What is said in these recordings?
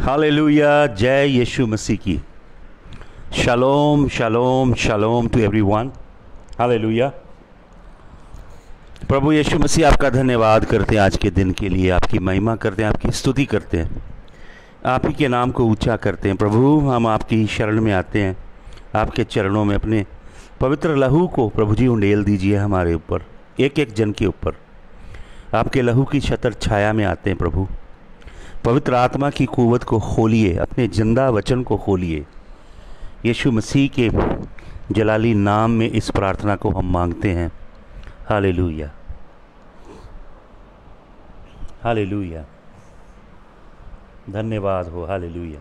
Hallelujah, जय यीशु मसीह की। Shalom shalom shalom to everyone. Hallelujah. प्रभु यीशु मसीह आपका धन्यवाद करते हैं आज के दिन के लिए, आपकी महिमा करते हैं, आपकी स्तुति करते हैं, आप ही के नाम को ऊंचा करते हैं। प्रभु हम आपकी शरण में आते हैं, आपके चरणों में अपने पवित्र लहू को प्रभु जी उंडेल दीजिए हमारे ऊपर, एक एक जन के ऊपर। आपके लहू की छतर छाया में आते हैं प्रभु। पवित्र आत्मा की कुव्वत को खोलिए, अपने जिंदा वचन को खोलिए। यीशु मसीह के जलाली नाम में इस प्रार्थना को हम मांगते हैं। हालेलुया, हालेलुया, धन्यवाद हो। Hallelujah,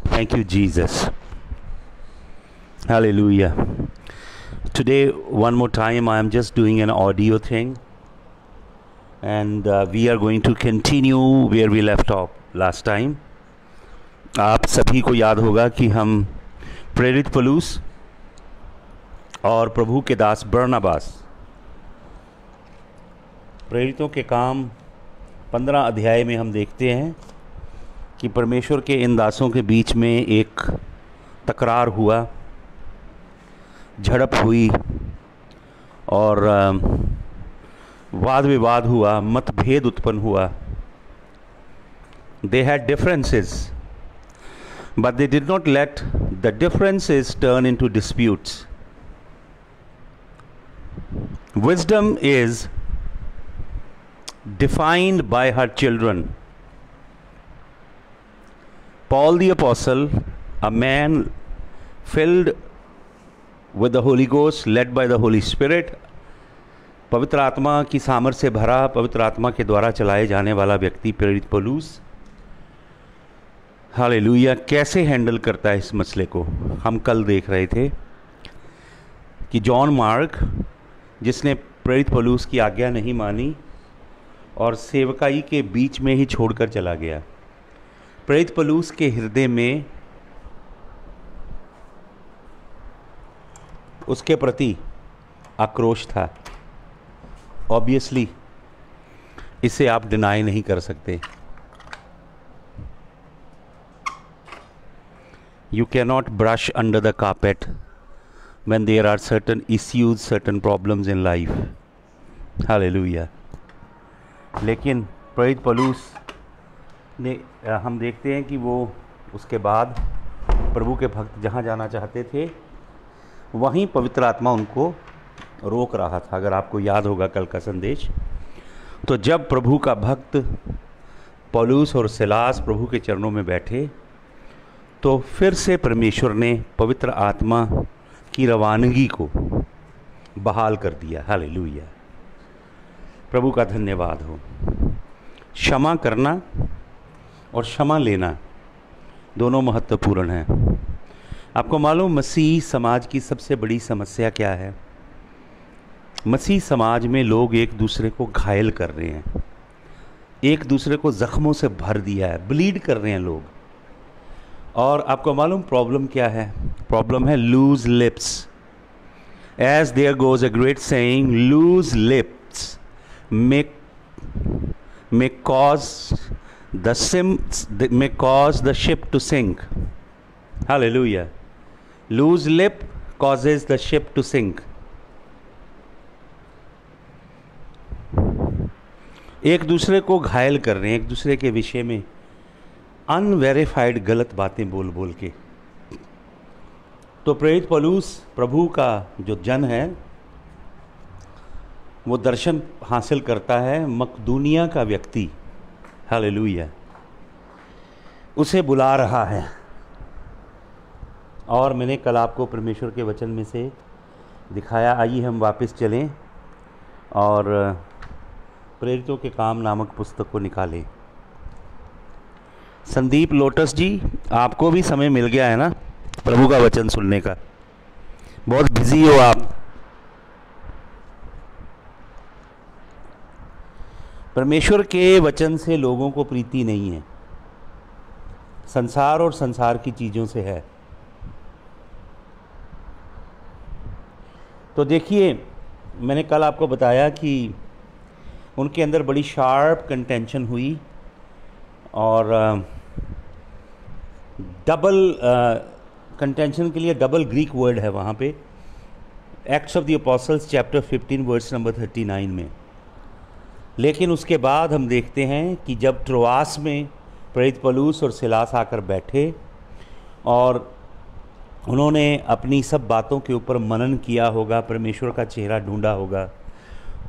thank you Jesus. Hallelujah. Today one more time I am just doing an audio thing, and we are going to continue where we left off last time. आप सभी को याद होगा कि हम प्रेरित पौलुस और प्रभु के दास बरनबास, प्रेरितों के काम 15 अध्याय में हम देखते हैं कि परमेश्वर के इन दासों के बीच में एक तकरार हुआ, झड़प हुई और वाद विवाद हुआ, मतभेद उत्पन्न हुआ। They had differences, but they did not let the differences turn into disputes. Wisdom is defined by her children. Paul the Apostle, a man filled with the Holy Ghost, led by the Holy Spirit, पवित्र आत्मा की सामर्थ से भरा, पवित्र आत्मा के द्वारा चलाए जाने वाला व्यक्ति प्रेरित पौलुस, हालेलुया, कैसे हैंडल करता है इस मसले को। हम कल देख रहे थे कि जॉन मार्क, जिसने प्रेरित पौलुस की आज्ञा नहीं मानी और सेवकाई के बीच में ही छोड़कर चला गया। प्रेरित पौलुस के हृदय में उसके प्रति आक्रोश था। ऑब्वियसली इसे आप डिनाई नहीं कर सकते। You can not brush under the carpet when there are certain issues, certain problems in life. Hallelujah. लेकिन प्रेरित पौलुस ने, हम देखते हैं कि वो उसके बाद प्रभु के भक्त जहाँ जाना चाहते थे वहीं पवित्र आत्मा उनको रोक रहा था। अगर आपको याद होगा कल का संदेश, तो जब प्रभु का भक्त पौलुस और सिलास प्रभु के चरणों में बैठे तो फिर से परमेश्वर ने पवित्र आत्मा की रवानगी को बहाल कर दिया। हालेलुया, प्रभु का धन्यवाद हो। क्षमा करना और क्षमा लेना दोनों महत्वपूर्ण हैं। आपको मालूम मसीह समाज की सबसे बड़ी समस्या क्या है? मसीह समाज में लोग एक दूसरे को घायल कर रहे हैं, एक दूसरे को ज़ख्मों से भर दिया है, ब्लीड कर रहे हैं लोग। और आपको मालूम प्रॉब्लम क्या है? प्रॉब्लम है loose lips. As there goes a great saying, loose lips may cause the ship to sink. Hallelujah. Loose lip causes the ship to sink. एक दूसरे को घायल कर रहे हैं, एक दूसरे के विषय में अनवेरिफाइड गलत बातें बोल बोल के। तो प्रेरित पौलुस, प्रभु का जो जन है, वो दर्शन हासिल करता है। मकदूनिया का व्यक्ति, हालेलुया, उसे बुला रहा है। और मैंने कल आपको परमेश्वर के वचन में से दिखाया। आइए हम वापस चलें और प्रेरितों के काम नामक पुस्तक को निकालें। संदीप लोटस जी, आपको भी समय मिल गया है ना प्रभु का वचन सुनने का? बहुत बिजी हो आप। परमेश्वर के वचन से लोगों को प्रीति नहीं है, संसार और संसार की चीज़ों से है। तो देखिए, मैंने कल आपको बताया कि उनके अंदर बड़ी शार्प कंटेंशन हुई और डबल कंटेंशन के लिए डबल ग्रीक वर्ड है वहाँ पे, Acts of the Apostles chapter 15 verse number 39 में। लेकिन उसके बाद हम देखते हैं कि जब ट्रोआस में प्रेरित पौलुस और सिलास आकर बैठे और उन्होंने अपनी सब बातों के ऊपर मनन किया होगा, परमेश्वर का चेहरा ढूंढा होगा,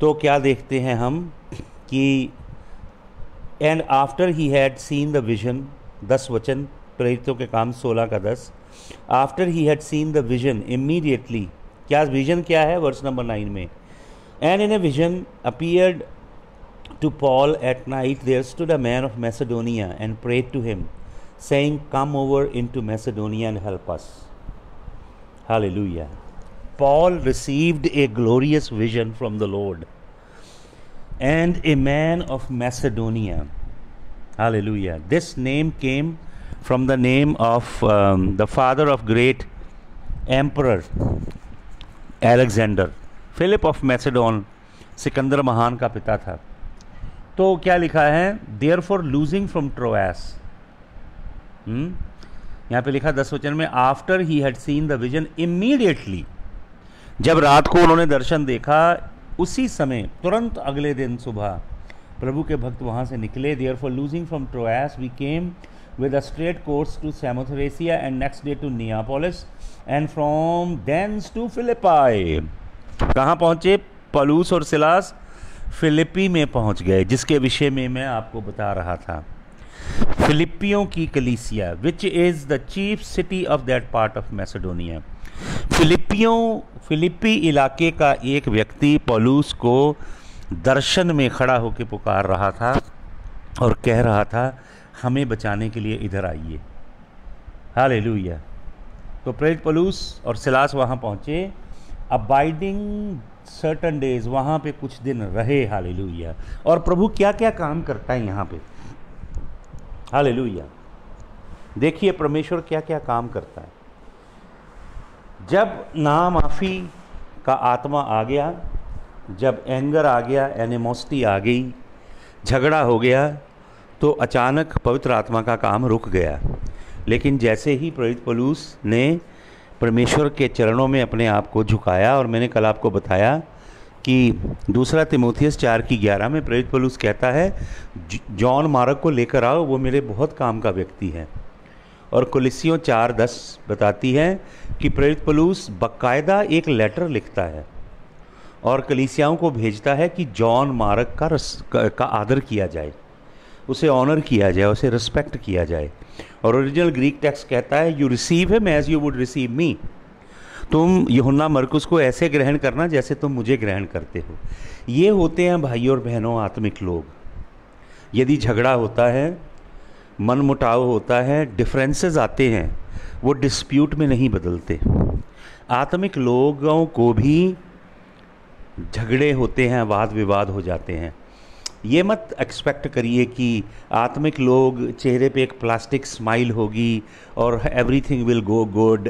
तो क्या देखते हैं हम कि and after he had seen the vision, 10 वचन प्रेरितों के काम 16 का 10, after he had seen the vision immediately, क्या विजन क्या है, वर्स नंबर 9 में, and in a vision appeared to Paul at night there stood a man of Macedonia and prayed to him, saying, come over into Macedonia and help us. Hallelujah. Paul received a glorious vision from the Lord, and a man of Macedonia. Hallelujah. This name came from the name of the father of great emperor Alexander. Philip of Macedon, Sikandar महान का पिता था। तो क्या लिखा है, there for loosing from ट्रोआस, यहाँ पे लिखा 10 वचन में, after he had seen the vision immediately, जब रात को उन्होंने दर्शन देखा उसी समय तुरंत अगले दिन सुबह प्रभु के भक्त वहाँ से निकले। Therefore loosing from Troas we came with a straight course to Samothracia and next day to Neapolis and from thence to Philippi. कहाँ पहुँचे पौलुस और सिलास? फिलिप्पी में पहुँच गए, जिसके विषय में मैं आपको बता रहा था। फिलिपियों की कलीसिया which is the chief city of that part of Macedonia. Philippi इलाके का एक व्यक्ति पौलुस को दर्शन में खड़ा होकर पुकार रहा था और कह रहा था, हमें बचाने के लिए इधर आइए। हालेलुया। तो प्रेरित पौलुस और सिलास वहाँ पहुँचे, अबाइडिंग सर्टन डेज, वहाँ पे कुछ दिन रहे। हालेलुया। और प्रभु क्या क्या काम करता है यहाँ पे, हालेलुया। देखिए परमेश्वर क्या क्या काम करता है। जब नामाफी का आत्मा आ गया, जब एंगर आ गया, एनिमोसिटी आ गई, झगड़ा हो गया, तो अचानक पवित्र आत्मा का काम रुक गया। लेकिन जैसे ही प्रेरित पौलुस ने परमेश्वर के चरणों में अपने आप को झुकाया, और मैंने कल आपको बताया कि दूसरा तीमुथियुस 4:11 में प्रेरित पौलुस कहता है, जॉन मार्क को लेकर आओ, वो मेरे बहुत काम का व्यक्ति है। और कुलिसियों 4:10 बताती है कि प्रेरित पौलुस बाकायदा एक लेटर लिखता है और कलीसियाओं को भेजता है कि जॉन मार्क का आदर किया जाए, उसे ऑनर किया जाए, उसे रिस्पेक्ट किया जाए। और ओरिजिनल ग्रीक टेक्स्ट कहता है, you receive him as you would receive me. तुम यूहन्ना मरकुस को ऐसे ग्रहण करना जैसे तुम मुझे ग्रहण करते हो। ये होते हैं भाई और बहनों आत्मिक लोग। यदि झगड़ा होता है, मन मुटाव होता है, डिफरेंसेस आते हैं, वो डिस्प्यूट में नहीं बदलते। आत्मिक लोगों को भी झगड़े होते हैं, वाद विवाद हो जाते हैं। ये मत एक्सपेक्ट करिए कि आत्मिक लोग चेहरे पे एक प्लास्टिक स्माइल होगी और एवरीथिंग विल गो गुड।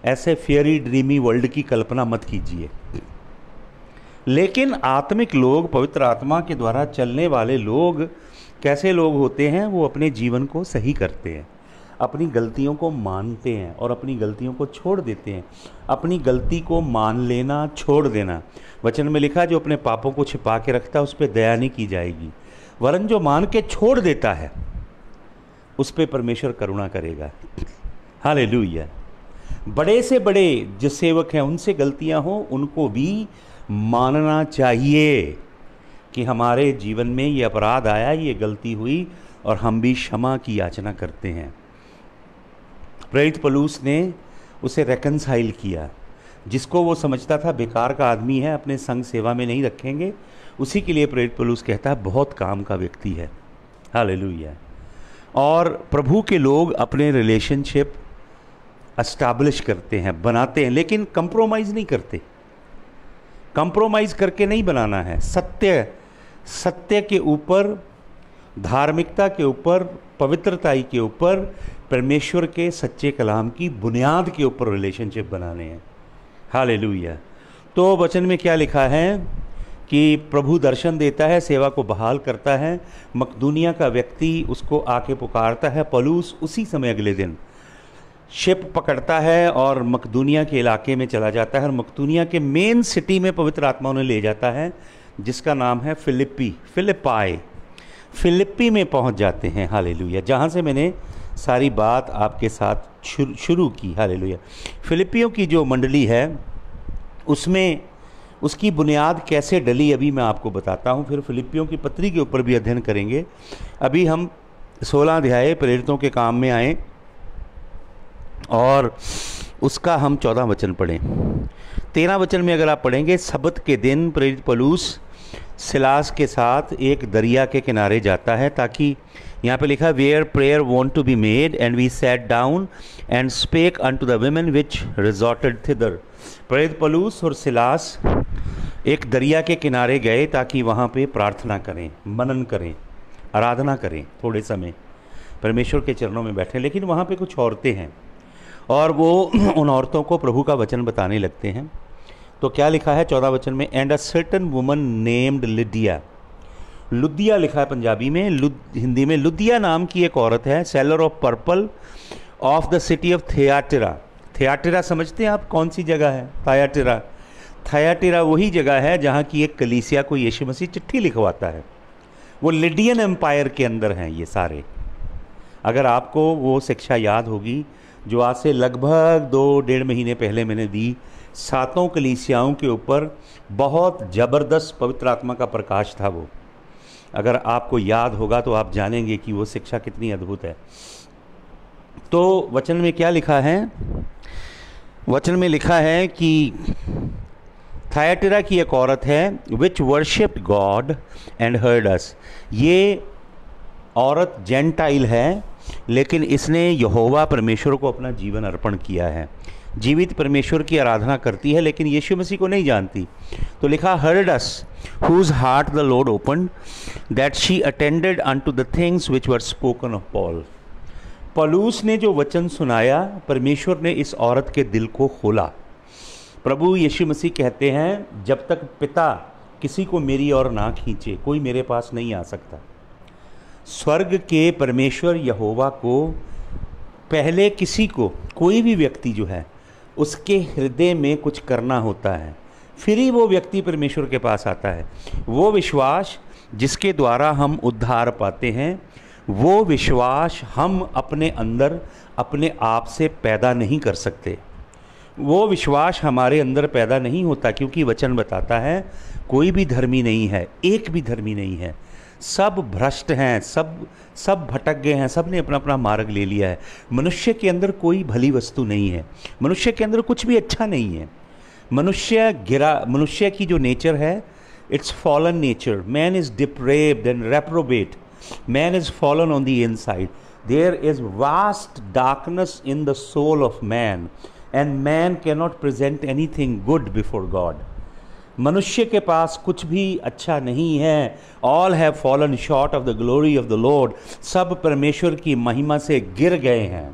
ऐसे फेयरी ड्रीमी वर्ल्ड की कल्पना मत कीजिए। लेकिन आत्मिक लोग, पवित्र आत्मा के द्वारा चलने वाले लोग कैसे लोग होते हैं? वो अपने जीवन को सही करते हैं, अपनी गलतियों को मानते हैं और अपनी गलतियों को छोड़ देते हैं। अपनी गलती को मान लेना, छोड़ देना। वचन में लिखा, जो अपने पापों को छिपा के रखता है उस पर दया नहीं की जाएगी, वरन जो मान के छोड़ देता है उस पर परमेश्वर करुणा करेगा। हालेलुया। बड़े से बड़े जो सेवक हैं, उनसे गलतियां हों, उनको भी मानना चाहिए कि हमारे जीवन में ये अपराध आया, ये गलती हुई, और हम भी क्षमा की याचना करते हैं। प्रेरित पौलुस ने उसे रेकन्साइल किया। जिसको वो समझता था बेकार का आदमी है, अपने संग सेवा में नहीं रखेंगे, उसी के लिए प्रेरित पौलुस कहता है बहुत काम का व्यक्ति है। हालेलुया। और प्रभु के लोग अपने रिलेशनशिप एस्टैब्लिश करते हैं, बनाते हैं, लेकिन कंप्रोमाइज़ नहीं करते। कंप्रोमाइज़ करके नहीं बनाना है। सत्य के ऊपर, धार्मिकता के ऊपर, पवित्रताई के ऊपर, परमेश्वर के सच्चे कलाम की बुनियाद के ऊपर रिलेशनशिप बनाने हैं। हालेलुया। तो वचन में क्या लिखा है कि प्रभु दर्शन देता है, सेवा को बहाल करता है, मकदूनिया का व्यक्ति उसको आके पुकारता है। पौलुस उसी समय अगले दिन शिप पकड़ता है और मकदूनिया के इलाके में चला जाता है और मकदूनिया के मेन सिटी में पवित्र आत्मा उन्हें ले जाता है, जिसका नाम है फिलिप्पी में पहुंच जाते हैं। हालेलुया। जहां से मैंने सारी बात आपके साथ शुरू की। हालेलुया। फिलिपियों की जो मंडली है उसमें उसकी बुनियाद कैसे डली अभी मैं आपको बताता हूँ, फिर फिलिपियों की पत्री के ऊपर भी अध्ययन करेंगे। अभी हम 16 अध्याय प्रेरितों के काम में आए और उसका हम 14 वचन पढ़ें। 13 वचन में अगर आप पढ़ेंगे, सब्त के दिन प्रेरित पौलुस सिलास के साथ एक दरिया के किनारे जाता है, ताकि यहाँ पे लिखा where prayer wont to be made and we sat down and spake unto the women which resorted thither. प्रेरित पौलुस और सिलास एक दरिया के किनारे गए ताकि वहाँ पे प्रार्थना करें, मनन करें, आराधना करें, थोड़े समय परमेश्वर के चरणों में बैठें। लेकिन वहाँ पे कुछ औरतें हैं और वो उन औरतों को प्रभु का वचन बताने लगते हैं। तो क्या लिखा है 14 वचन में, and a certain woman named Lydia, लुदिया लिखा है पंजाबी में, हिंदी में लुदिया नाम की एक औरत है, seller of purple of the city of Thyatira. Thyatira समझते हैं आप कौन सी जगह है? थियाटिरा वही जगह है जहाँ की एक कलीसिया को यीशु मसीह चिट्ठी लिखवाता है। वो लिडियन एम्पायर के अंदर हैं ये सारे। अगर आपको वो शिक्षा याद होगी जो आज से लगभग 2-1.5 महीने पहले मैंने दी, 7 कलीसियाओं के ऊपर बहुत ज़बरदस्त पवित्र आत्मा का प्रकाश था वो। अगर आपको याद होगा तो आप जानेंगे कि वो शिक्षा कितनी अद्भुत है। तो वचन में क्या लिखा है? वचन में लिखा है कि थायाटिरा की एक औरत है, विच वर्शिप्ड गॉड एंड हर्ड अस। ये औरत जेंटाइल है, लेकिन इसने यहोवा परमेश्वर को अपना जीवन अर्पण किया है, जीवित परमेश्वर की आराधना करती है, लेकिन यीशु मसीह को नहीं जानती। तो लिखा heard us whose heart the Lord opened that she attended unto the things which were spoken of Paul। पौलुस ने जो वचन सुनाया, परमेश्वर ने इस औरत के दिल को खोला। प्रभु यीशु मसीह कहते हैं, जब तक पिता किसी को मेरी ओर ना खींचे कोई मेरे पास नहीं आ सकता। स्वर्ग के परमेश्वर यहोवा को पहले किसी को, कोई भी व्यक्ति जो है उसके हृदय में कुछ करना होता है, फिर ही वो व्यक्ति परमेश्वर के पास आता है। वो विश्वास जिसके द्वारा हम उद्धार पाते हैं, वो विश्वास हम अपने अंदर अपने आप से पैदा नहीं कर सकते। वो विश्वास हमारे अंदर पैदा नहीं होता, क्योंकि वचन बताता है कोई भी धर्मी नहीं है, एक भी धर्मी नहीं है, सब भ्रष्ट हैं, सब भटक गए हैं, सब ने अपना अपना मार्ग ले लिया है। मनुष्य के अंदर कोई भली वस्तु नहीं है, मनुष्य के अंदर कुछ भी अच्छा नहीं है। मनुष्य की जो नेचर है, it's fallen nature. Man is depraved and reprobate, man is fallen on the inside. There is vast darkness in the soul of man and man can not present anything good before God. मनुष्य के पास कुछ भी अच्छा नहीं है। All have fallen short of the glory of the Lord. सब परमेश्वर की महिमा से गिर गए हैं।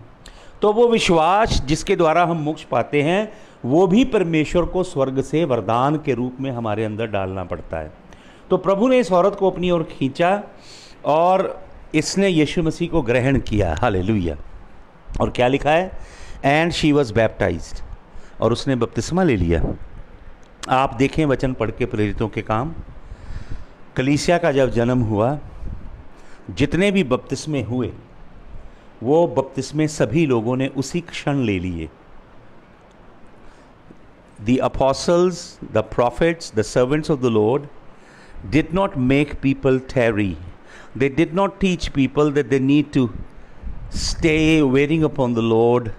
तो वो विश्वास जिसके द्वारा हम मोक्ष पाते हैं, वो भी परमेश्वर को स्वर्ग से वरदान के रूप में हमारे अंदर डालना पड़ता है। तो प्रभु ने इस औरत को अपनी ओर खींचा और इसने यीशु मसीह को ग्रहण किया। हालेलुया। और क्या लिखा है? एंड शी वॉज बैप्टाइज्ड, और उसने बपतिस्मा ले लिया। आप देखें वचन पढ़ के प्रेरितों के काम, कलीसिया का जब जन्म हुआ, जितने भी बपतिस्मे हुए, वो बपतिस्मे सभी लोगों ने उसी क्षण ले लिए। The apostles, the prophets, the servants of the Lord did not make people tarry. They did not teach people that they need to stay waiting upon the Lord,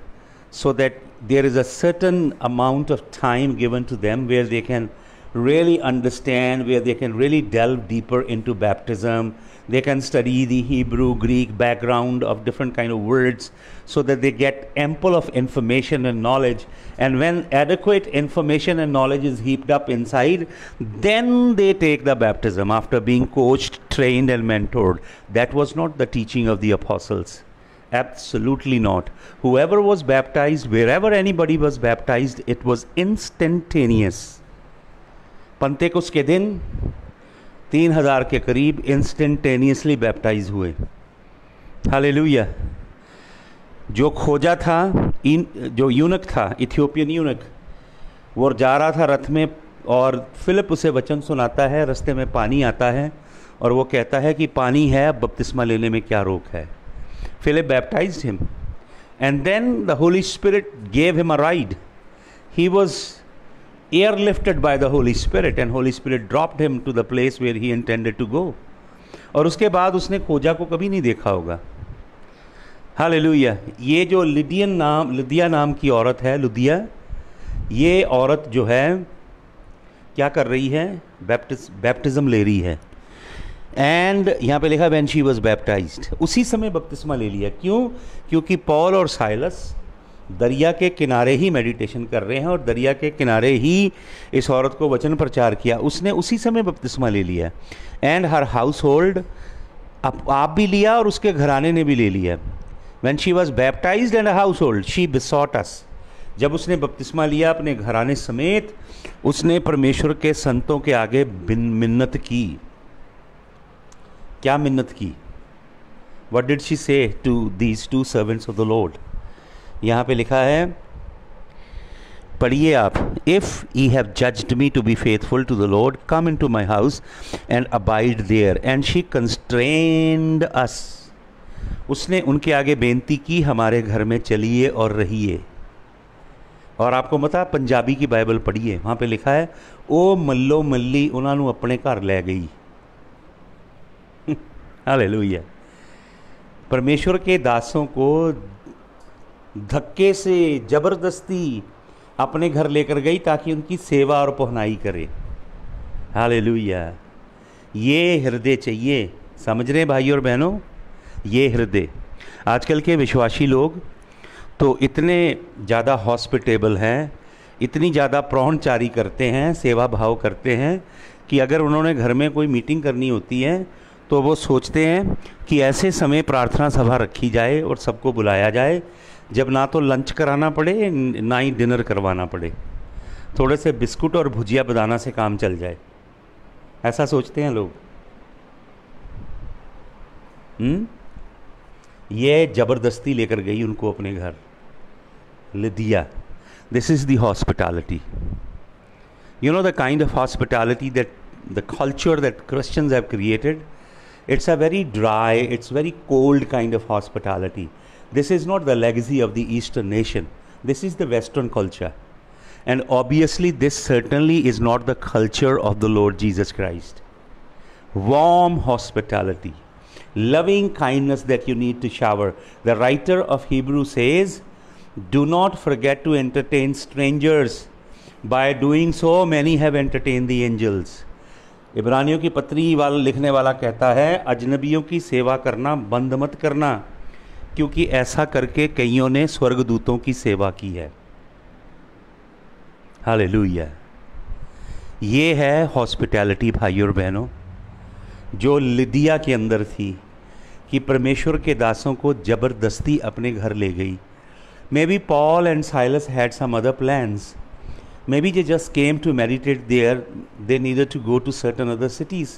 so that there is a certain amount of time given to them where they can really understand, where they can really delve deeper into baptism. They can study the Hebrew, Greek background of different kind of words, so that they get ample of information and knowledge. And when adequate information and knowledge is heaped up inside, then they take the baptism after being coached, trained and mentored. That was not the teaching of the apostles. Absolutely not. Whoever was baptized, wherever anybody was baptized, it was instantaneous. पंतेकुस्त के दिन 3000 के करीब instantaneously baptise हुए। Hallelujah. जो खोजा था, जो यूनक था, इथियोपियन यूनक, वो जा रहा था रथ में और फिलिप उसे वचन सुनाता है, रास्ते में पानी आता है और वो कहता है कि पानी है, अब बपतिस्मा लेने में क्या रोक है। Philip baptized him and then the Holy Spirit gave him a ride. He was airlifted by the Holy Spirit and Holy Spirit dropped him to the place where he intended to go। और उसके बाद उसने खोजा को कभी नहीं देखा होगा। हालेलुया। ये जो लिदिया नाम की औरत है, लुदिया, ये औरत जो है क्या कर रही है? बैप्टिज्म ले रही है। एंड यहाँ पे लिखा व्हेन शी वाज बैप्टाइज्ड, उसी समय बपतिस्मा ले लिया। क्यों? क्योंकि पॉल और साइलस दरिया के किनारे ही मेडिटेशन कर रहे हैं और दरिया के किनारे ही इस औरत को वचन प्रचार किया। उसने उसी समय बपतिस्मा ले लिया। एंड हर हाउस होल्ड, आप भी लिया और उसके घराने ने भी ले लिया। When she was baptised and household she besought us. जब उसने बपतिस्मा लिया अपने घराने समेत, उसने परमेश्वर के संतों के आगे मिन्नत की। क्या मिन्नत की? What did she say to these two servants of the Lord? यहाँ पे लिखा है, पढ़िए आप, if ye have judged me to be faithful to the Lord, come into my house and abide there। and she constrained us। उसने उनके आगे बेनती की, हमारे घर में चलिए और रहिए। और आपको पता, पंजाबी की बाइबल पढ़िए, वहाँ पे लिखा है, ओ मल्लो मल्ली उन्होंने अपने घर ले गई। हालेलुया। परमेश्वर के दासों को धक्के से ज़बरदस्ती अपने घर लेकर गई ताकि उनकी सेवा और पहनाई करे। हालेलुया। ये हृदय चाहिए, समझ रहे हैं भाई और बहनों? ये हृदय। आजकल के विश्वासी लोग तो इतने ज़्यादा हॉस्पिटेबल हैं, इतनी ज़्यादा प्राहुणचारी करते हैं, सेवा भाव करते हैं कि अगर उन्होंने घर में कोई मीटिंग करनी होती है तो वो सोचते हैं कि ऐसे समय प्रार्थना सभा रखी जाए और सबको बुलाया जाए जब ना तो लंच कराना पड़े ना ही डिनर करवाना पड़े, थोड़े से बिस्कुट और भुजिया बनाना से काम चल जाए। ऐसा सोचते हैं लोग। ये ज़बरदस्ती लेकर गई उनको अपने घर, लिदिया। This is the hospitality. You know the kind of hospitality that the culture that Christians have created. It's a very dry, it's very cold kind of hospitality. This is not the legacy of the Eastern nation. This is the Western culture. And obviously this certainly is not the culture of the Lord Jesus Christ. Warm hospitality, loving kindness that you need to shower. The writer of Hebrews says, do not forget to entertain strangers. By doing so, many have entertained the angels. इब्रानियों की पत्री वाला लिखने वाला कहता है, अजनबियों की सेवा करना बंद मत करना, क्योंकि ऐसा करके कईयों ने स्वर्गदूतों की सेवा की है। हालेलुया। ये है हॉस्पिटैलिटी भाइयों और बहनों, जो लिदिया के अंदर थी, कि परमेश्वर के दासों को ज़बरदस्ती अपने घर ले गई। Maybe Paul and Silas had some other plans. Maybe they just came to meditate there. They needed to go to certain other cities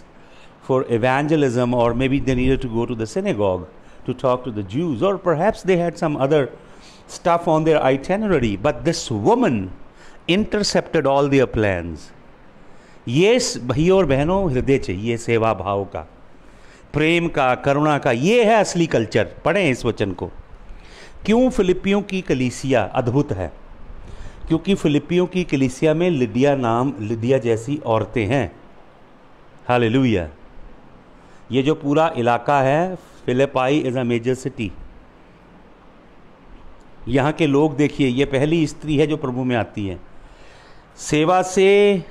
for evangelism, or maybe they needed to go to the synagogue to talk to the Jews, or perhaps they had some other stuff on their itinerary. But this woman intercepted all their plans. ये भाइयों और बहनों हृदय चाहिए, सेवा भाव का, प्रेम का, करुणा का। ये है असली कल्चर। पढ़ें इस वचन को। क्यों फिलिपियों की कलीसिया अद्भुत है? क्योंकि फिलिपियों की कलीसिया में लिदिया जैसी औरतें हैं। हालेलुया। ये जो पूरा इलाका है, फिलिपाई इज़ अ मेजर सिटी। यहाँ के लोग देखिए, ये पहली स्त्री है जो प्रभु में आती है। सेवा से,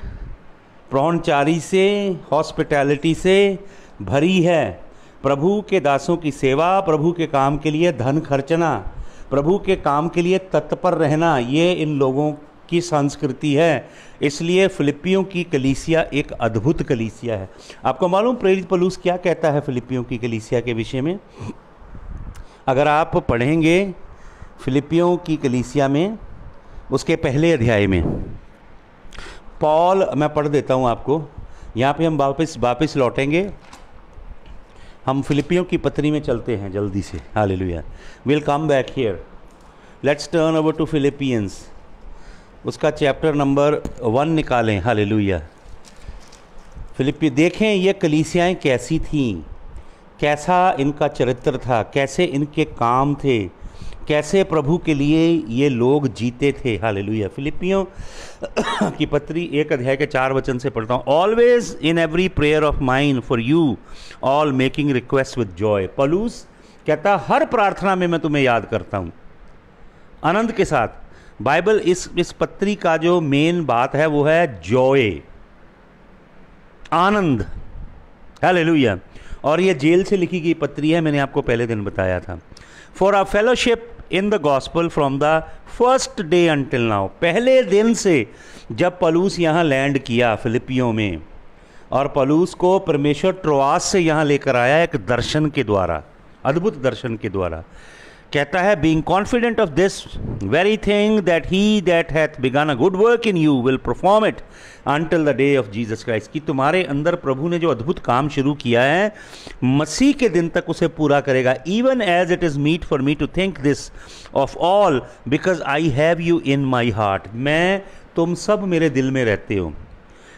प्राहुणचारी से, हॉस्पिटैलिटी से भरी है। प्रभु के दासों की सेवा, प्रभु के काम के लिए धन खर्चना, प्रभु के काम के लिए तत्पर रहना, ये इन लोगों की संस्कृति है। इसलिए फिलिपियों की कलीसिया एक अद्भुत कलीसिया है। आपको मालूम प्रेरित पौलुस क्या कहता है फिलिपियों की कलीसिया के विषय में? अगर आप पढ़ेंगे फिलिपियों की कलीसिया में, उसके पहले अध्याय में पॉल, मैं पढ़ देता हूँ आपको, यहाँ पे हम वापस लौटेंगे। हम फिलिपियों की पत्री में चलते हैं जल्दी से। Hallelujah, will come back here. Let's turn over to Philippians, उसका चैप्टर नंबर 1 निकालें। हालेलुया। फिलिपी देखें ये कलीसियाएँ कैसी थीं, कैसा इनका चरित्र था, कैसे इनके काम थे, कैसे प्रभु के लिए ये लोग जीते थे। हालेलुया। फिलिपियों की पत्री 1 अध्याय के 4 वचन से पढ़ता हूँ। Always in every prayer of mine for you all making request with Joy. Palus कहता हर प्रार्थना में मैं तुम्हें याद करता हूँ आनंद के साथ। बाइबल इस पत्री का जो मेन बात है वो है जॉय, आनंद। हालेलुया। और ये जेल से लिखी गई पत्री है, मैंने आपको पहले दिन बताया था। For our fellowship in the gospel from the first day until now. पहले दिन से जब पलूस यहाँ लैंड किया फिलिपियों में, और पलूस को परमेश्वर ट्रोआस से यहाँ लेकर आया एक दर्शन के द्वारा, अद्भुत दर्शन के द्वारा। कहता है being confident of this very thing that he that hath begun a good work in you will perform it until the day of Jesus Christ. कि तुम्हारे अंदर प्रभु ने जो अद्भुत काम शुरू किया है मसीह के दिन तक उसे पूरा करेगा। Even as it is meet for me to think this of all because I have you in my heart. मैं, तुम सब मेरे दिल में रहते हो।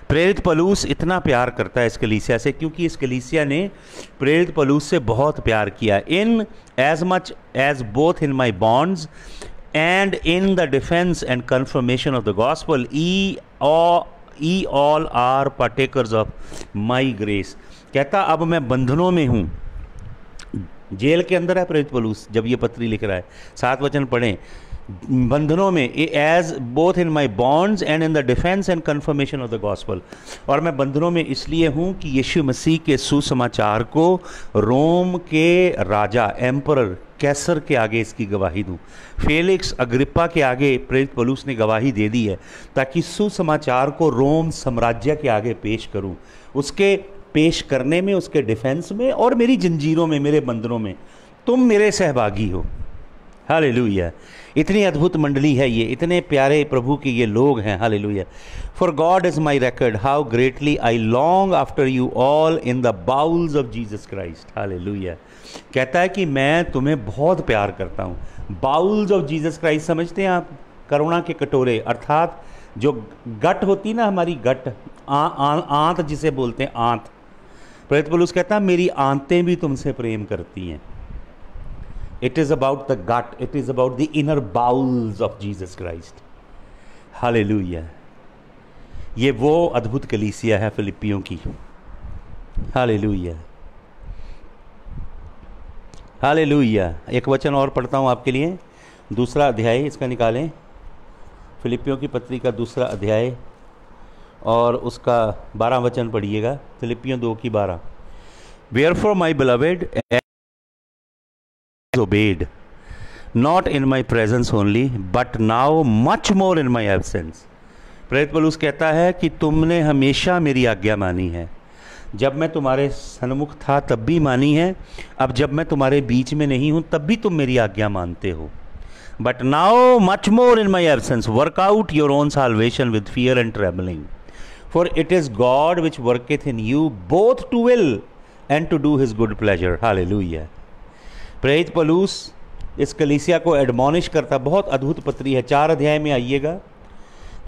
प्रेरित पलूस इतना प्यार करता है इस कलीसिया से क्योंकि इस कलीसिया ने प्रेरित पलूस से बहुत प्यार किया। Inasmuch as both in my bonds and in the defence and confirmation of the gospel ye all are partakers of my grace. कहता अब मैं बंधनों में हूँ, जेल के अंदर है प्रेरित पलूस जब ये पत्री लिख रहा है। 7 वचन पढ़ें। बंधनों में, as both in my bonds and in the defence and confirmation of the gospel. और मैं बंधनों में इसलिए हूँ कि यीशु मसीह के सुसमाचार को रोम के राजा एम्परर कैसर के आगे इसकी गवाही दूँ। फेलिक्स अग्रिप्पा के आगे प्रेरित पलूस ने गवाही दे दी है ताकि सुसमाचार को रोम साम्राज्य के आगे पेश करूँ। उसके पेश करने में, उसके डिफेंस में और मेरी जंजीरों में, मेरे बंधनों में तुम मेरे सहभागी हो। हालेलुया। इतनी अद्भुत मंडली है ये, इतने प्यारे प्रभु के ये लोग हैं। Hallelujah. For God is my record how greatly I long after you all in the bowls of Jesus Christ. Hallelujah. कहता है कि मैं तुम्हें बहुत प्यार करता हूँ। बाउल्स ऑफ जीसस क्राइस्ट समझते हैं आप? करुणा के कटोरे, अर्थात जो गट होती ना हमारी गट, आंत जिसे बोलते हैं, आंत। प्रेरित पौलुस कहता है मेरी आंतें भी तुमसे प्रेम करती हैं। It is about the gut. It is about the inner bowels of Jesus Christ. Hallelujah. ये वो अद्भुत कलीसिया है फिलिपियों की। Hallelujah. Hallelujah. एक वचन और पढ़ता हूँ आपके लिए, 2 अध्याय इसका निकालें। फिलिपियों की पत्री का 2 अध्याय और उसका 12 वचन पढ़िएगा। फिलिपियों 2:12। Wherefore my beloved obeyed not in my presence only but now much more in my absence। प्रेरित पौलुस कहता है कि तुमने हमेशा मेरी आज्ञा मानी है। जब मैं तुम्हारे सन्मुख था तब भी मानी है, अब जब मैं तुम्हारे बीच में नहीं हूं तब भी तुम मेरी आज्ञा मानते हो। But now much more in my absence work out your own salvation with fear and trembling for it is God which worketh in you both to will and to do his good pleasure. Hallelujah. प्रेरित पौलुस इस कलीसिया को एडमॉनिश करता, बहुत अद्भुत पत्री है। 4 अध्याय में आइएगा,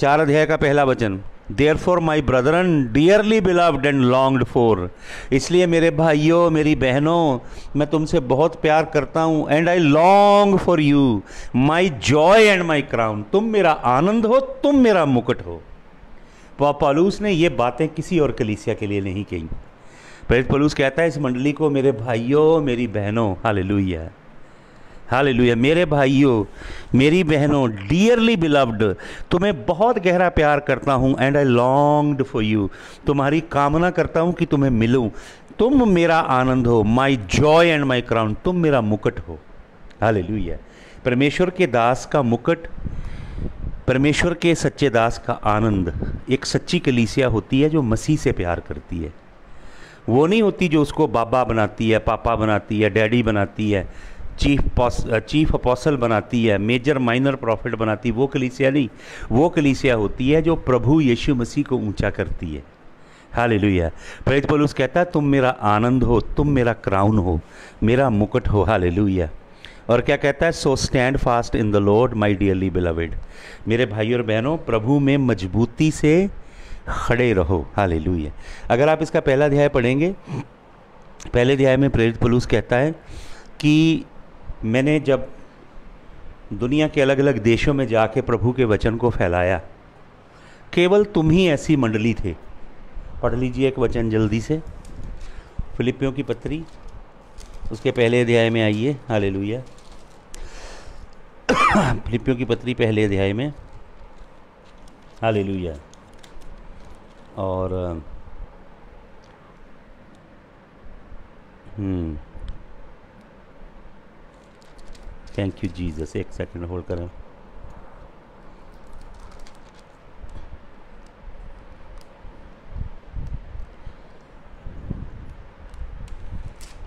4 अध्याय का पहला वचन। Therefore my brethren dearly beloved and longed for। इसलिए मेरे भाइयों, मेरी बहनों, मैं तुमसे बहुत प्यार करता हूँ। And I long for you my joy and my crown। तुम मेरा आनंद हो, तुम मेरा मुकुट हो। पौलुस ने ये बातें किसी और कलीसिया के लिए नहीं कही। प्रेरित पौलुस कहता है इस मंडली को, मेरे भाइयों, मेरी बहनों, हालेलुया, हालेलुया, मेरे भाइयों, मेरी बहनों, डियरली बिलव्ड, तुम्हें बहुत गहरा प्यार करता हूँ। And I longed for you, तुम्हारी कामना करता हूँ कि तुम्हें मिलूँ। तुम मेरा आनंद हो, माई जॉय एंड माई क्राउन, तुम मेरा मुकुट हो। हालेलुया। परमेश्वर के दास का मुकुट, परमेश्वर के सच्चे दास का आनंद। एक सच्ची कलीसिया होती है जो मसीह से प्यार करती है। वो नहीं होती जो उसको बाबा बनाती है, पापा बनाती है, डैडी बनाती है। चीफ अपोस्टल बनाती है, मेजर माइनर प्रॉफिट बनाती है, वो कलीसिया नहीं। वो कलीसिया होती है जो प्रभु यीशु मसीह को ऊंचा करती है। हालेलुया। प्रेरित पौलुस कहता है तुम मेरा आनंद हो, तुम मेरा क्राउन हो, मेरा मुकुट हो। हालेलुया। और क्या कहता है? So stand fast in the Lord my dearly beloved. मेरे भाइयों और बहनों, प्रभु में मजबूती से खड़े रहो। हालेलुया। अगर आप इसका पहला अध्याय पढ़ेंगे, पहले अध्याय में प्रेरित पौलुस कहता है कि मैंने जब दुनिया के अलग अलग देशों में जाके प्रभु के वचन को फैलाया, केवल तुम ही ऐसी मंडली थे। पढ़ लीजिए एक वचन जल्दी से, फिलिपियों की पत्री उसके पहले अध्याय में आइए। हालेलुया। फिलिपियों की पत्री पहले अध्याय में। हालेलुया। और थैंक यू जीसस। एक सेकंड होल्ड करें।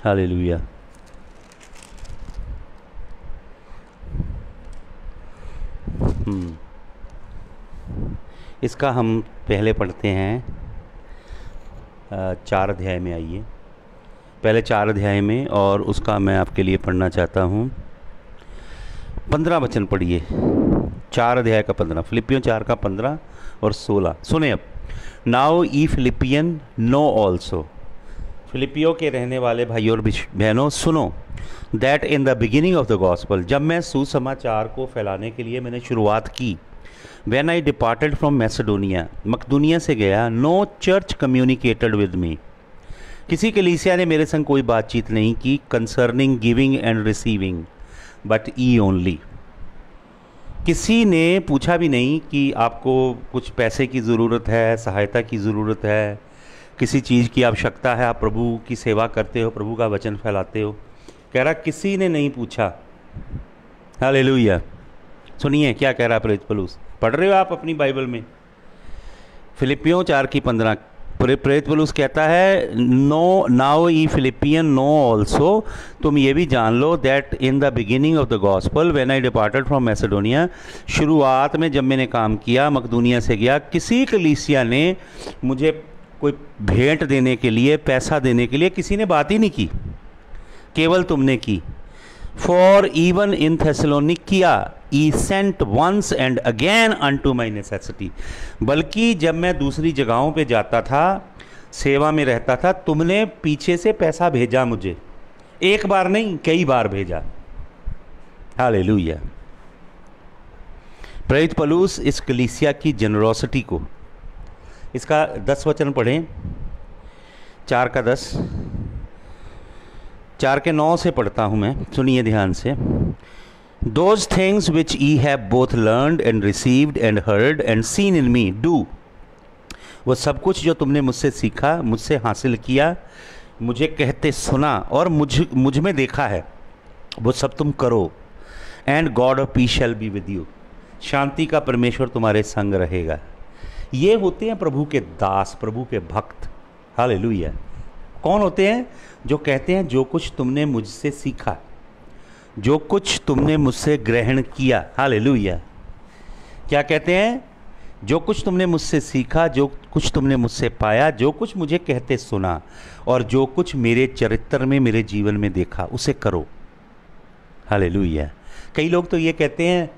हालेलुया। इसका हम पहले पढ़ते हैं 4 अध्याय में। आइए पहले 4 अध्याय में, और उसका मैं आपके लिए पढ़ना चाहता हूँ 15 वचन पढ़िए। 4 अध्याय का 15, फिलिपियों 4 का 15 और 16। सुने अब। Now ye Philippian know also, फिलिपियो के रहने वाले भाइयों और बहनों सुनो, that in the beginning of the gospel, जब मैं सुसमाचार को फैलाने के लिए मैंने शुरुआत की, when I departed from Macedonia, मकदूनिया से गया, no church communicated with me, किसी कलीसिया ने मेरे संग कोई बातचीत नहीं की, concerning giving and receiving but ye only, किसी ने पूछा भी नहीं कि आपको कुछ पैसे की ज़रूरत है, सहायता की ज़रूरत है, किसी चीज़ की आवश्यकता है, आप प्रभु की सेवा करते हो, प्रभु का वचन फैलाते हो। कह रहा किसी ने नहीं पूछा। हालेलुया। सुनिए क्या कह रहा है प्रेरित पौलुस। पढ़ रहे हो आप अपनी बाइबल में? फिलिपियों 4 की 15 प्रेरित पौलुस कहता है no now ye Philippian know also, तुम ये भी जान लो that in the beginning of the gospel when I departed from Macedonia, शुरुआत में जब मैंने काम किया, मकदूनिया से गया, किसी कलीसिया ने मुझे कोई भेंट देने के लिए, पैसा देने के लिए किसी ने बात ही नहीं की, केवल तुमने की। For even in Thessalonica ye sent once and again unto my necessity, बल्कि जब मैं दूसरी जगहों पे जाता था, सेवा में रहता था, तुमने पीछे से पैसा भेजा मुझे, एक बार नहीं कई बार भेजा। हालेलुया। प्रेरित पौलुस इस कलीसिया की जनरोसिटी को, इसका 10 वचन पढ़ें, 4 का 10, 4 के 9 से पढ़ता हूँ मैं, सुनिए ध्यान से। Those things which ye have both learned and received and heard and seen in me do, वो सब कुछ जो तुमने मुझसे सीखा, मुझसे हासिल किया, मुझे कहते सुना और मुझ में देखा है, वो सब तुम करो। And God of peace shall be with you, शांति का परमेश्वर तुम्हारे संग रहेगा। ये होते हैं प्रभु के दास, प्रभु के भक्त। हालेलुया। कौन होते हैं? जो कहते हैं जो कुछ तुमने मुझसे सीखा, जो कुछ तुमने मुझसे ग्रहण किया। हालेलुया। क्या कहते हैं? जो कुछ तुमने मुझसे सीखा, जो कुछ तुमने मुझसे पाया, जो कुछ मुझे कहते सुना, और जो कुछ मेरे चरित्र में, मेरे जीवन में देखा, उसे करो। हालेलुया। कई लोग तो ये कहते हैं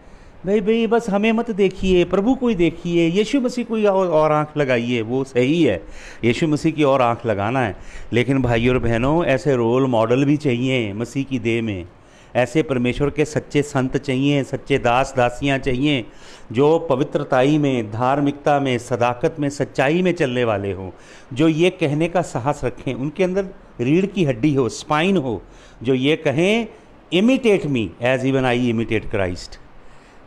भाई बस हमें मत देखिए, प्रभु को ही देखिए, यीशु मसीह को ही और आंख लगाइए। वो सही है, यीशु मसीह की और आंख लगाना है, लेकिन भाइयों और बहनों ऐसे रोल मॉडल भी चाहिए मसीह की देह में। ऐसे परमेश्वर के सच्चे संत चाहिए, सच्चे दास दासियां चाहिए, जो पवित्रताई में, धार्मिकता में, सदाकत में, सच्चाई में चलने वाले हों, जो ये कहने का साहस रखें, उनके अंदर रीढ़ की हड्डी हो, स्पाइन हो, जो ये कहें imitate me as even I imitate Christ,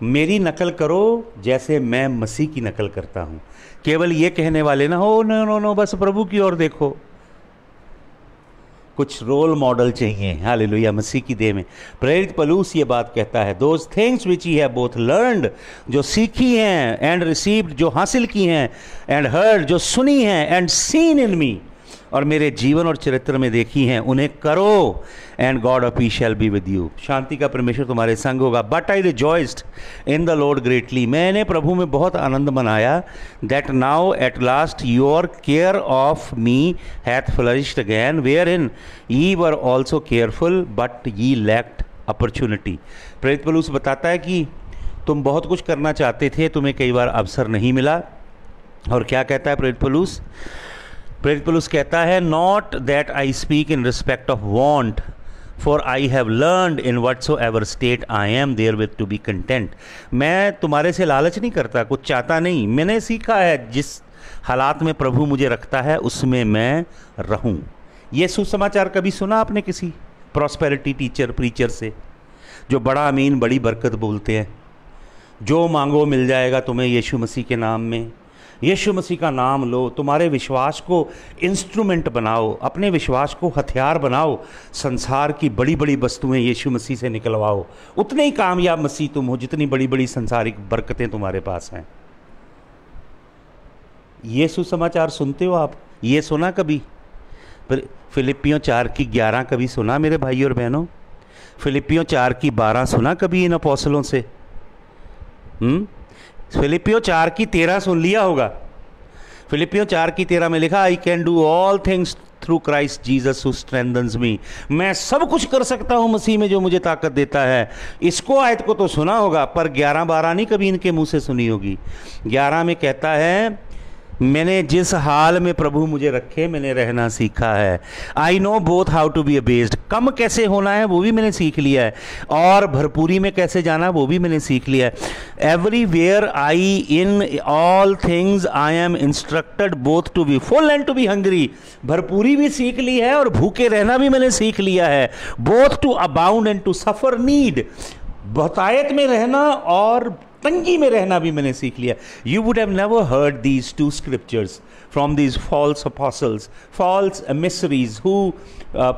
मेरी नकल करो जैसे मैं मसीह की नकल करता हूँ। केवल ये कहने वाले ना हो नो बस प्रभु की ओर देखो। कुछ रोल मॉडल चाहिए। हालेलुया। मसीह की देह में प्रेरित पौलुस ये बात कहता है, those things which he have both learned, जो सीखी हैं, एंड रिसीव्ड, जो हासिल की हैं, एंड हर्ड, जो सुनी हैं, एंड सीन इन मी, और मेरे जीवन और चरित्र में देखी हैं, उन्हें करो, and God of peace shall be with you. शांति का परमेश्वर तुम्हारे संग होगा। But I rejoiced in the Lord greatly, मैंने प्रभु में बहुत आनंद मनाया, that now at last your care of me hath flourished again, wherein ye were also careful but ye lacked opportunity। प्रेरित पौलुस बताता है कि तुम बहुत कुछ करना चाहते थे, तुम्हें कई बार अवसर नहीं मिला। और क्या कहता है प्रेरित पौलुस? प्रेरित पौलुस कहता है, not that I speak in respect of want, for I have learned in whatsoever state I am therewith to be content. मैं तुम्हारे से लालच नहीं करता, कुछ चाहता नहीं, मैंने सीखा है जिस हालात में प्रभु मुझे रखता है उसमें मैं रहूं। ये सुसमाचार कभी सुना आपने किसी प्रॉस्पेरिटी टीचर प्रीचर से, जो बड़ा अमीन बड़ी बरकत बोलते हैं, जो मांगो मिल जाएगा तुम्हें यीशु मसीह के नाम में, यीशु मसीह का नाम लो, तुम्हारे विश्वास को इंस्ट्रूमेंट बनाओ, अपने विश्वास को हथियार बनाओ, संसार की बड़ी बड़ी वस्तुएं यीशु मसीह से निकलवाओ, उतने ही कामयाब मसीह तुम हो जितनी बड़ी बड़ी संसारिक बरकतें तुम्हारे पास हैं। ये सुसमाचार सुनते हो आप? ये सुना कभी? फिलिपियों 4:11 कभी सुना मेरे भाई और बहनों? फिलिपियों 4:12 सुना कभी इन अपोस्तलों से? फिलिपियों 4:13 सुन लिया होगा। फिलिपियों 4:13 में लिखा, I can do all things through Christ Jesus who strengthens me. मैं सब कुछ कर सकता हूं मसीह में जो मुझे ताकत देता है। इसको आयत को तो सुना होगा, पर 11-12 नहीं कभी इनके मुंह से सुनी होगी। 11 में कहता है, मैंने जिस हाल में प्रभु मुझे रखे मैंने रहना सीखा है। I know both how to be abased, कम कैसे होना है वो भी मैंने सीख लिया है, और भरपूरी में कैसे जाना वो भी मैंने सीख लिया है। Everywhere I in all things I am instructed both to be full and to be hungry. भरपूरी भी सीख ली है और भूखे रहना भी मैंने सीख लिया है। Both to abound and to suffer need, बहुतायत में रहना और तंगी में रहना भी मैंने सीख लिया। You would have never heard these two scriptures from these false apostles, false emissaries who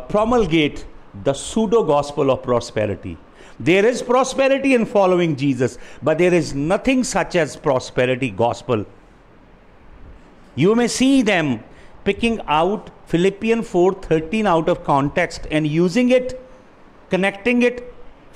promulgate the pseudo gospel of prosperity. There is prosperity in following Jesus, but there is nothing such as prosperity gospel. You may see them picking out Philippians 4:13 out of context and using it, connecting it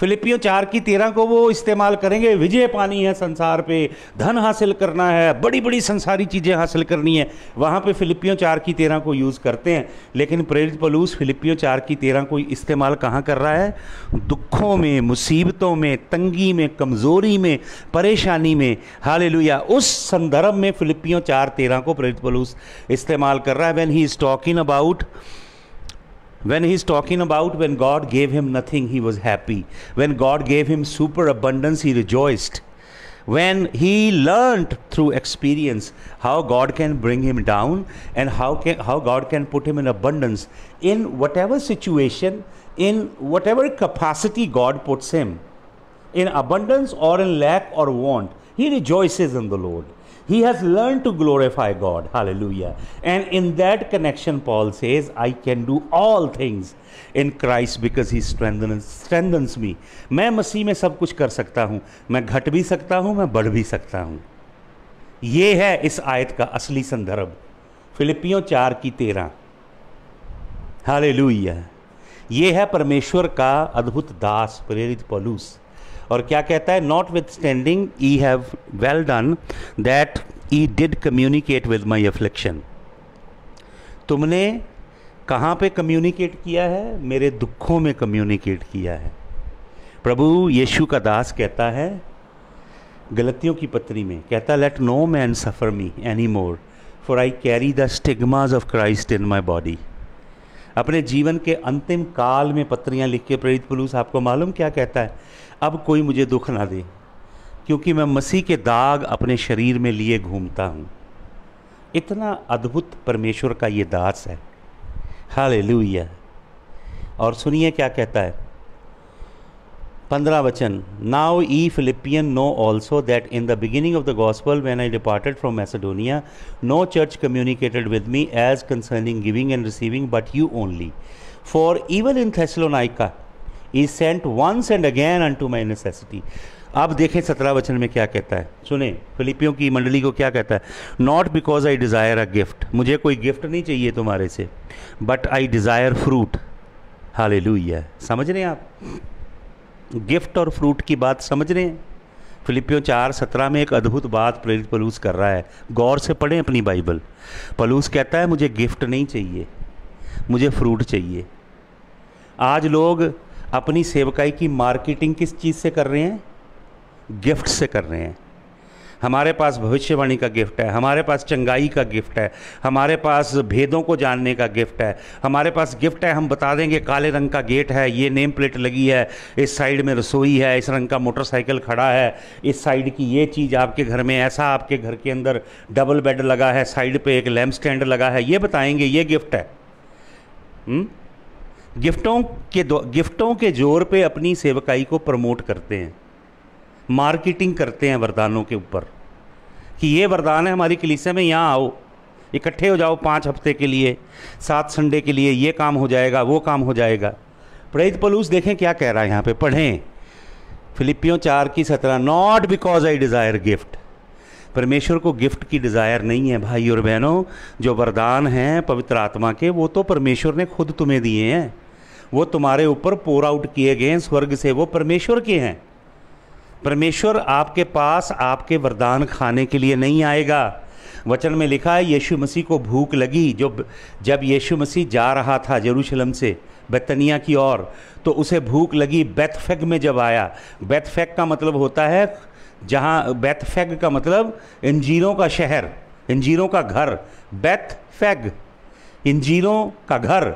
फिलिपियों 4:13 को वो इस्तेमाल करेंगे। विजय पानी है संसार पे, धन हासिल करना है, बड़ी बड़ी संसारी चीज़ें हासिल करनी है, वहाँ पे फिलिपियों 4:13 को यूज़ करते हैं। लेकिन प्रेरित पौलुस फिलिपियों 4:13 को इस्तेमाल कहाँ कर रहा है? दुखों में, मुसीबतों में, तंगी में, कमज़ोरी में, परेशानी में। हालेलुया। उस संदर्भ में फिलिपियों 4:13 को प्रेरित पौलुस इस्तेमाल कर रहा है। When he is talking about when God gave him nothing, he was happy. When God gave him superabundance, he rejoiced. When he learned through experience how God can bring him down and how God can put him in abundance in whatever situation, in whatever capacity God puts him, in abundance or in lack or want, he rejoices in the Lord. He has learned to glorify God. Hallelujah. And in that connection, Paul says, I can do all things in Christ because he strengthens me. मैं मसीह में सब कुछ कर सकता हूँ, मैं घट भी सकता हूँ, मैं बढ़ भी सकता हूँ। ये है इस आयत का असली संदर्भ, फिलिपियों 4:13। हालेलुया। ये है परमेश्वर का अद्भुत दास प्रेरित पौलुस। और क्या कहता है? Not with standing E have well done that E did communicate with my affliction. तुमने कहाँ पे कम्युनिकेट किया है? मेरे दुखों में कम्युनिकेट किया है। प्रभु यीशु का दास कहता है गलतियों की पत्री में, कहता let no man suffer me any more for I carry the stigmas of Christ in my body. अपने जीवन के अंतिम काल में पत्रियाँ लिख के प्रेरित पौलुस आपको मालूम क्या कहता है? अब कोई मुझे दुख ना दे, क्योंकि मैं मसीह के दाग अपने शरीर में लिए घूमता हूँ। इतना अद्भुत परमेश्वर का ये दास है। हालेलुया। और सुनिए क्या कहता है 15 वचन। Now ye Philippian know also that in the beginning of the gospel when I departed from Macedonia no church communicated with me as concerning giving and receiving but you only, for even in Thessalonica is sent once and again unto my necessity. अब देखें 17 वचन में क्या कहता है, सुने फिलिपियों की मंडली को क्या कहता है। Not because I desire a gift, मुझे कोई गिफ्ट नहीं चाहिए तुम्हारे से, but I desire fruit. Hallelujah. समझ रहे हैं आप गिफ्ट और फ्रूट की बात, समझ रहे हैं। फिलिपियों 4:17 में एक अद्भुत बात प्रेरित पौलुस कर रहा है, गौर से पढ़ें अपनी बाइबल। पौलुस कहता है मुझे गिफ्ट नहीं चाहिए, मुझे फ्रूट चाहिए। आज लोग अपनी सेवकाई की मार्केटिंग किस चीज़ से कर रहे हैं? गिफ्ट से कर रहे हैं। हमारे पास भविष्यवाणी का गिफ्ट है, हमारे पास चंगाई का गिफ्ट है, हमारे पास भेदों को जानने का गिफ्ट है, हमारे पास गिफ्ट है, हम बता देंगे काले रंग का गेट है, ये नेम प्लेट लगी है, इस साइड में रसोई है, इस रंग का मोटरसाइकिल खड़ा है, इस साइड की ये चीज़ आपके घर में, ऐसा आपके घर के अंदर डबल बेड लगा है, साइड पे एक लैम्प स्टैंड लगा है, ये बताएंगे ये गिफ्ट है। गिफ्टों के जोर पे अपनी सेवकाई को प्रमोट करते हैं, मार्केटिंग करते हैं वरदानों के ऊपर कि ये वरदान है हमारी कलीसिया में, यहाँ आओ, इकट्ठे हो जाओ 5 हफ्ते के लिए, 7 संडे के लिए, ये काम हो जाएगा, वो काम हो जाएगा। प्रेरित पौलुस देखें क्या कह रहा है यहाँ पे, पढ़ें फिलिपियों 4:17। Not because I desire gift, परमेश्वर को गिफ्ट की डिज़ायर नहीं है भाई और बहनों। जो वरदान हैं पवित्र आत्मा के, वो तो परमेश्वर ने खुद तुम्हें दिए हैं, वो तुम्हारे ऊपर पोर आउट किए गए हैं स्वर्ग से, वो परमेश्वर के हैं। परमेश्वर आपके पास आपके वरदान खाने के लिए नहीं आएगा। वचन में लिखा है यीशु मसीह को भूख लगी, जब यीशु मसीह जा रहा था यरूशलेम से बैतनिया की ओर, तो उसे भूख लगी। बेथफेग में जब आया, बेथफेग का मतलब होता है जहाँ, बेथफेग का मतलब इंजीरों का शहर, इंजीरों का घर, बेथफेग इंजीरों का घर।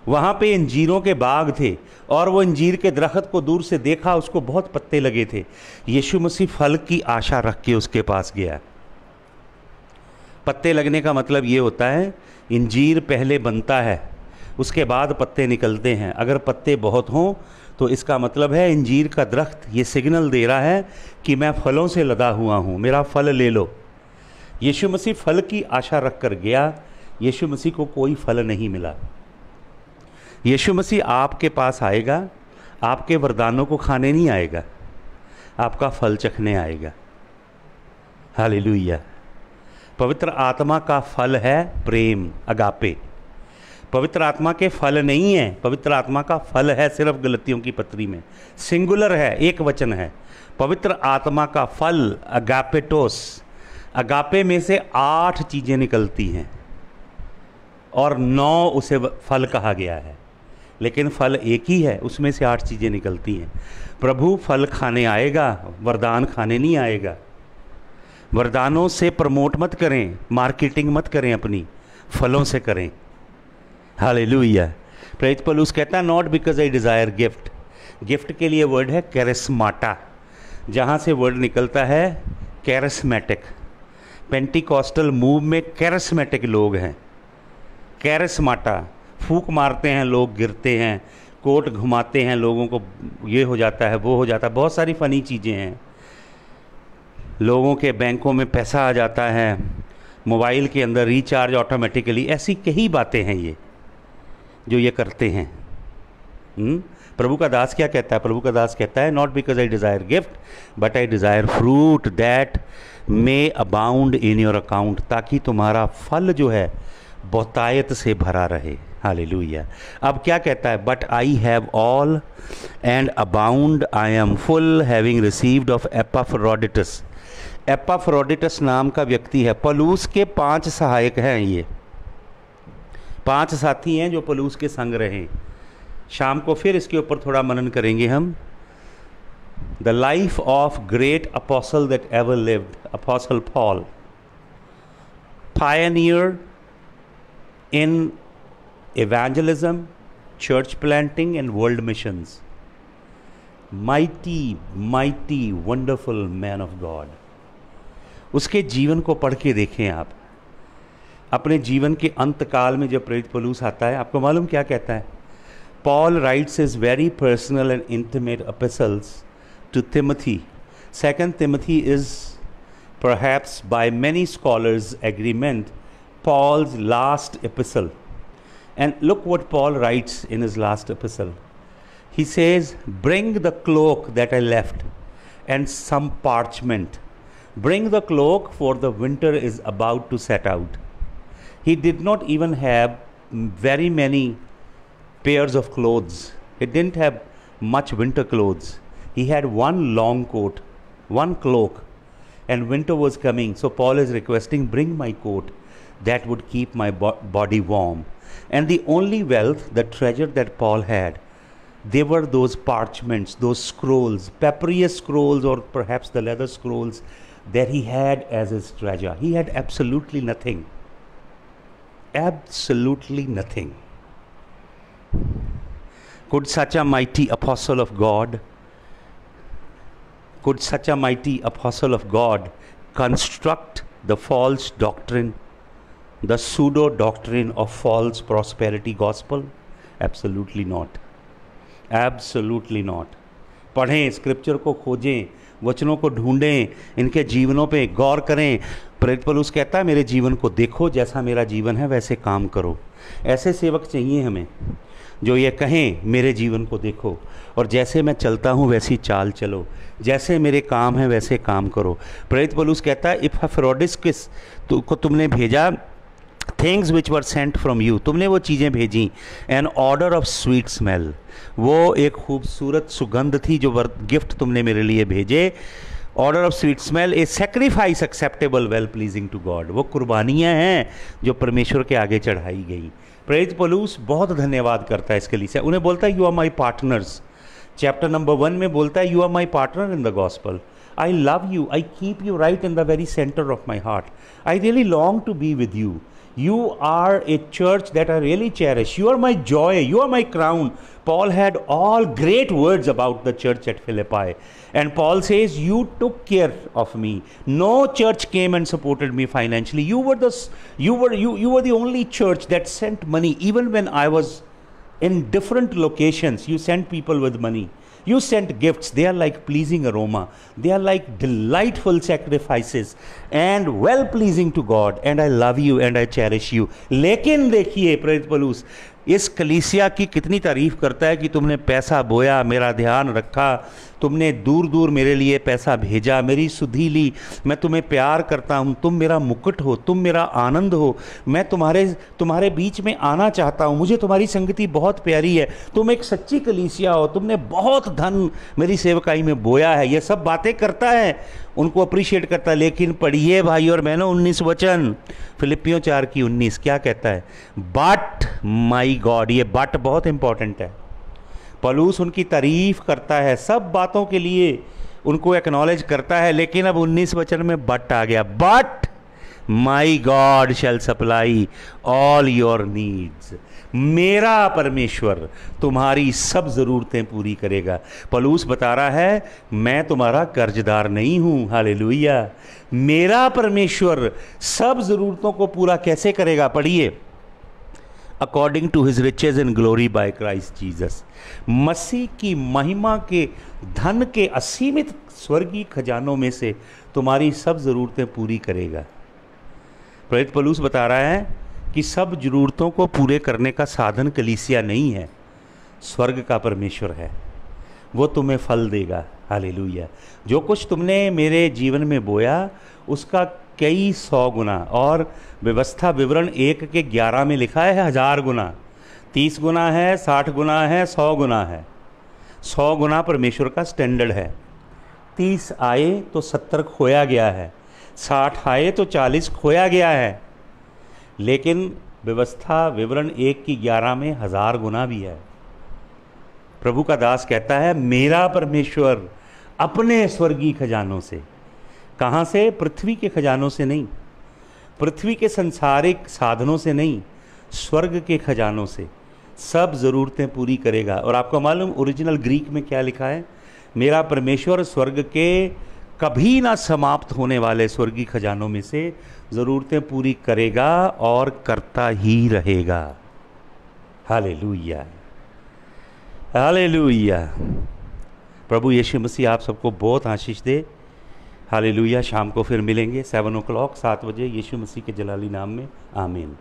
वहाँ पे इंजीरों के बाग थे और वो इंजीर के दरख्त को दूर से देखा, उसको बहुत पत्ते लगे थे। यीशु मसीह फल की आशा रख के उसके पास गया। पत्ते लगने का मतलब ये होता है इंजीर पहले बनता है, उसके बाद पत्ते निकलते हैं। अगर पत्ते बहुत हों तो इसका मतलब है इंजीर का दरख्त ये सिग्नल दे रहा है कि मैं फलों से लदा हुआ हूँ, मेरा फल ले लो। यीशु मसीह फल की आशा रख कर गया, यीशु मसीह को कोई फल नहीं मिला। यीशु मसीह आपके पास आएगा, आपके वरदानों को खाने नहीं आएगा, आपका फल चखने आएगा। हालेलुया। पवित्र आत्मा का फल है प्रेम, अगापे। पवित्र आत्मा के फल नहीं है, पवित्र आत्मा का फल है सिर्फ गलतियों की पत्री में, सिंगुलर है, एक वचन है। पवित्र आत्मा का फल अगापेटोस, अगापे में से 8 चीज़ें निकलती हैं और 9 उसे फल कहा गया है, लेकिन फल एक ही है, उसमें से 8 चीज़ें निकलती हैं। प्रभु फल खाने आएगा, वरदान खाने नहीं आएगा। वरदानों से प्रमोट मत करें, मार्केटिंग मत करें, अपनी फलों से करें। हालेलुया। प्रेरित पौलुस कहता है not because I desire gift. Gift के लिए वर्ड है कैरिस्माटा, जहाँ से वर्ड निकलता है कैरिस्मेटिक। पेंटिकॉस्टल मूव में कैरिस्मेटिक लोग हैं। कैरिस्माटा, फूंक मारते हैं लोग, गिरते हैं, कोट घुमाते हैं लोगों को, ये हो जाता है, वो हो जाता है, बहुत सारी फ़नी चीज़ें हैं। लोगों के बैंकों में पैसा आ जाता है, मोबाइल के अंदर रिचार्ज ऑटोमेटिकली, ऐसी कई बातें हैं ये जो ये करते हैं। प्रभु का दास क्या कहता है? प्रभु का दास कहता है not because I desire gift but I desire fruit that may abound in your account, ताकि तुम्हारा फल जो है बहुतायत से भरा रहे। हालेलुया। अब क्या कहता है? But I have all and abound, I am full, having received of Epaphroditus. Epaphroditus नाम का व्यक्ति है। पौलुस के 5 सहायक हैं, ये 5 साथी हैं जो पौलुस के संग रहे। शाम को फिर इसके ऊपर थोड़ा मनन करेंगे हम। The life of great apostle that ever lived, apostle Paul, Pioneer in evangelism, church planting and world missions. Mighty, wonderful man of God. उसके जीवन को पढ़ के देखें आप। अपने जीवन के अंत काल में जब प्रेरित पौलुस आता है, आपको मालूम क्या कहता है? Paul writes his very personal and intimate epistles to Timothy. 2 Timothy is perhaps by many scholars' agreement Paul's last epistle. And look what Paul writes in his last epistle. He says, bring the cloak that I left and some parchment. Bring the cloak, for the winter is about to set out. He did not even have very many pairs of clothes. He didn't have much winter clothes. He had one long coat, one cloak, and winter was coming. So Paul is requesting, bring my coat that would keep my body warm. And the only wealth, the treasure that Paul had, they were those parchments, those scrolls, papyrus scrolls, or perhaps the leather scrolls that he had as his treasure. He had absolutely nothing. Absolutely nothing. Could such a mighty apostle of God, construct the false doctrine, the pseudo doctrine of false prosperity gospel? Absolutely not. Absolutely not. पढ़ें, scripture को खोजें, वचनों को ढूंढें, इनके जीवनों पे गौर करें। प्रेरित पौलुस कहता है, मेरे जीवन को देखो, जैसा मेरा जीवन है वैसे काम करो। ऐसे सेवक चाहिए हमें जो ये कहें, मेरे जीवन को देखो और जैसे मैं चलता हूँ वैसी चाल चलो, जैसे मेरे काम है वैसे काम करो। प्रेरित पौलुस कहता है, इपफ्रोडिटस को तुमने भेजा, things which were sent from you, तुमने वो चीज़ें भेजी, an odour of sweet smell, वो एक खूबसूरत सुगंध थी जो गिफ्ट तुमने मेरे लिए भेजे। Odour of sweet smell, a sacrifice acceptable well pleasing to God, वो कुर्बानियाँ हैं जो परमेश्वर के आगे चढ़ाई गई। प्रेरित पौलुस बहुत धन्यवाद करता है इसके लिए। उन्हें बोलता है, you are my partners. Chapter number 1 में बोलता है, you are my partner in the gospel, I love you, I keep you right in the very centre of my heart, I really long to be with you, you are a church that I really cherish, you are my joy, you are my crown. Paul had all great words about the church at Philippi, and Paul says, you took care of me, no church came and supported me financially, you were the only church that sent money. Even when I was in different locations, you sent people with money, you sent gifts, they are like pleasing aroma, they are like delightful sacrifices and well pleasing to God, and I love you and I cherish you. लेकिन देखिए प्रेरित पौलुस इस कलीसिया की कितनी तारीफ करता है कि तुमने पैसा बोया, मेरा ध्यान रखा, तुमने दूर दूर मेरे लिए पैसा भेजा, मेरी सुधि ली, मैं तुम्हें प्यार करता हूँ, तुम मेरा मुकुट हो, तुम मेरा आनंद हो, मैं तुम्हारे बीच में आना चाहता हूँ, मुझे तुम्हारी संगति बहुत प्यारी है, तुम एक सच्ची कलीसिया हो, तुमने बहुत धन मेरी सेवकाई में बोया है। ये सब बातें करता है, उनको अप्रिशिएट करता है। लेकिन पढ़िए भाई और बहनों 19 वचन, फिलिपियों 4:19 क्या कहता है? बट माई गॉड, ये बट बहुत इंपॉर्टेंट है। पौलुस उनकी तारीफ करता है, सब बातों के लिए उनको एक्नॉलेज करता है, लेकिन अब 19 वचन में बट आ गया। But my God shall supply all your needs, मेरा परमेश्वर तुम्हारी सब ज़रूरतें पूरी करेगा। पौलुस बता रहा है, मैं तुम्हारा कर्जदार नहीं हूँ। हालेलुया। मेरा परमेश्वर सब ज़रूरतों को पूरा कैसे करेगा? पढ़िए, according to his riches in glory by Christ Jesus, मसीह की महिमा के धन के असीमित स्वर्गीय खजानों में से तुम्हारी सब ज़रूरतें पूरी करेगा। प्रेरित पौलुस बता रहा है कि सब ज़रूरतों को पूरे करने का साधन कलीसिया नहीं है, स्वर्ग का परमेश्वर है, वो तुम्हें फल देगा। हालेलुया। जो कुछ तुमने मेरे जीवन में बोया उसका कई 100 गुना, और व्यवस्था विवरण 1:11 में लिखा है 1000 गुना, 30 गुना है, 60 गुना है, 100 गुना है। 100 गुना परमेश्वर का स्टैंडर्ड है। 30 आए तो 70 खोया गया है, 60 आए तो 40 खोया गया है, लेकिन व्यवस्था विवरण 1:11 में 1000 गुना भी है। प्रभु का दास कहता है, मेरा परमेश्वर अपने स्वर्गीय खजानों से, कहाँ से? पृथ्वी के खजानों से नहीं, पृथ्वी के संसारिक साधनों से नहीं, स्वर्ग के खजानों से सब ज़रूरतें पूरी करेगा। और आपको मालूम ओरिजिनल ग्रीक में क्या लिखा है? मेरा परमेश्वर स्वर्ग के कभी ना समाप्त होने वाले स्वर्गीय खजानों में से ज़रूरतें पूरी करेगा और करता ही रहेगा। Hallelujah, hallelujah. प्रभु यीशु मसीह आप सबको बहुत आशीष दे। हालेलुया। शाम को फिर मिलेंगे 7 o'clock 7 बजे, यीशु मसीह के जलाली नाम में। आमीन।